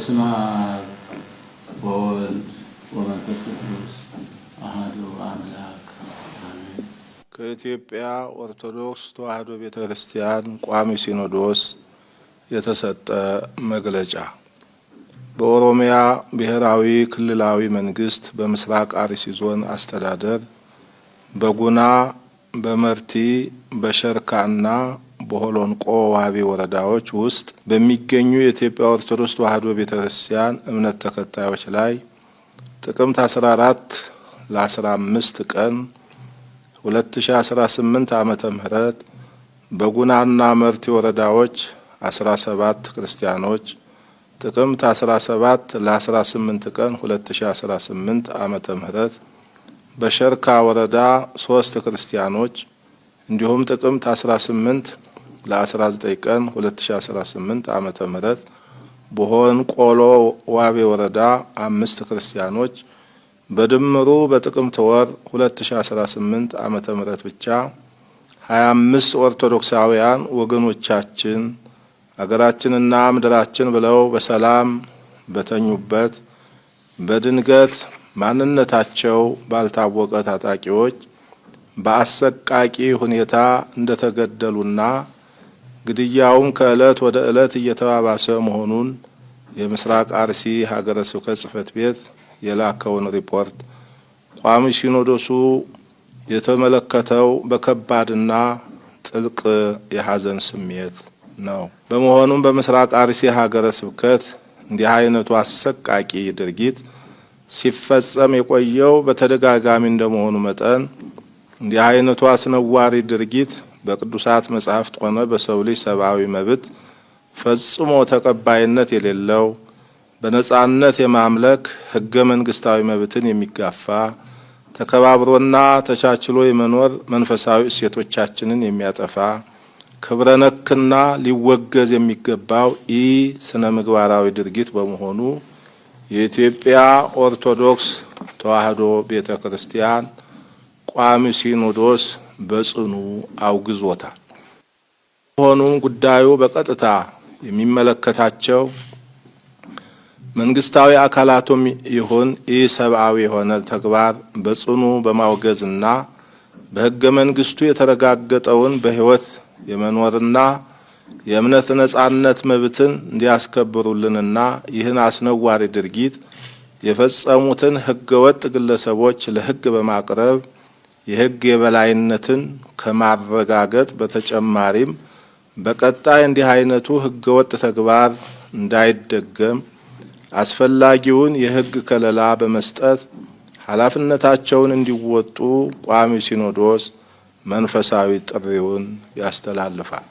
በስመ አብ ወወልድ ወመንፈስ ቅዱስ አሐዱ አምላክ አሜን። ከኢትዮጵያ ኦርቶዶክስ ተዋሕዶ ቤተክርስቲያን ቋሚ ሲኖዶስ የተሰጠ መግለጫ በኦሮሚያ ብሔራዊ ክልላዊ መንግስት በምስራቅ አርሲ ዞን አስተዳደር በጉና በመርቲ በሸርካና በሆሎንቆ ዋቢ ወረዳዎች ውስጥ በሚገኙ የኢትዮጵያ ኦርቶዶክስ ተዋሕዶ ቤተክርስቲያን እምነት ተከታዮች ላይ ጥቅምት 14 ለ15 ቀን 2018 ዓመተ ምህረት በጉናና መርቲ ወረዳዎች 17 ክርስቲያኖች ጥቅምት 17 ለ18 ቀን 2018 ዓመተ ምህረት በሸርካ ወረዳ 3 ክርስቲያኖች እንዲሁም ጥቅምት 18 ለ19 ቀን 2018 ዓመተ ምህረት በሆሎንቆ ዋቢ ወረዳ 5 ክርስቲያኖች በድምሩ በጥቅምት ወር 2018 ዓመተ ምህረት ብቻ 25 ኦርቶዶክሳውያን ወገኖቻችን አገራችንና ምድራችን ብለው በሰላም በተኙበት በድንገት ማንነታቸው ባልታወቀ ታጣቂዎች በአሰቃቂ ሁኔታ እንደተገደሉና ግድያውም ከእለት ወደ እለት እየተባባሰ መሆኑን የምስራቅ አርሲ ሀገረ ስብከት ጽሕፈት ቤት የላከውን ሪፖርት ቋሚ ሲኖዶሱ የተመለከተው በከባድና ጥልቅ የሐዘን ስሜት ነው። በመሆኑም በምስራቅ አርሲ ሀገረ ስብከት እንዲህ አይነቱ አሰቃቂ ድርጊት ሲፈጸም የቆየው በተደጋጋሚ እንደመሆኑ መጠን እንዲህ አይነቱ አስነዋሪ ድርጊት በቅዱሳት መጻሕፍት ሆነ በሰው ልጅ ሰብአዊ መብት ፈጽሞ ተቀባይነት የሌለው በነጻነት የማምለክ ህገ መንግስታዊ መብትን የሚጋፋ ተከባብሮና ተቻችሎ የመኖር መንፈሳዊ እሴቶቻችንን የሚያጠፋ ክብረ ነክና ሊወገዝ የሚገባው ስነ ምግባራዊ ድርጊት በመሆኑ የኢትዮጵያ ኦርቶዶክስ ተዋሕዶ ቤተክርስቲያን ቋሚ ሲኖዶስ በጽኑ አውግዞታል። ሆኖም ጉዳዩ በቀጥታ የሚመለከታቸው መንግስታዊ አካላቱም ይሁን ሰብአዊ የሆነ ተግባር በጽኑ በማውገዝና በህገ መንግስቱ የተረጋገጠውን በህይወት የመኖርና የእምነት ነጻነት መብትን እንዲያስከብሩልንና ይህን አስነዋሪ ድርጊት የፈጸሙትን ህገወጥ ግለሰቦች ለህግ በማቅረብ የህግ የበላይነትን ከማረጋገጥ በተጨማሪም በቀጣይ እንዲህ አይነቱ ህገወጥ ተግባር እንዳይደገም አስፈላጊውን የህግ ከለላ በመስጠት ኃላፊነታቸውን እንዲወጡ ቋሚ ሲኖዶስ መንፈሳዊ ጥሪውን ያስተላልፋል።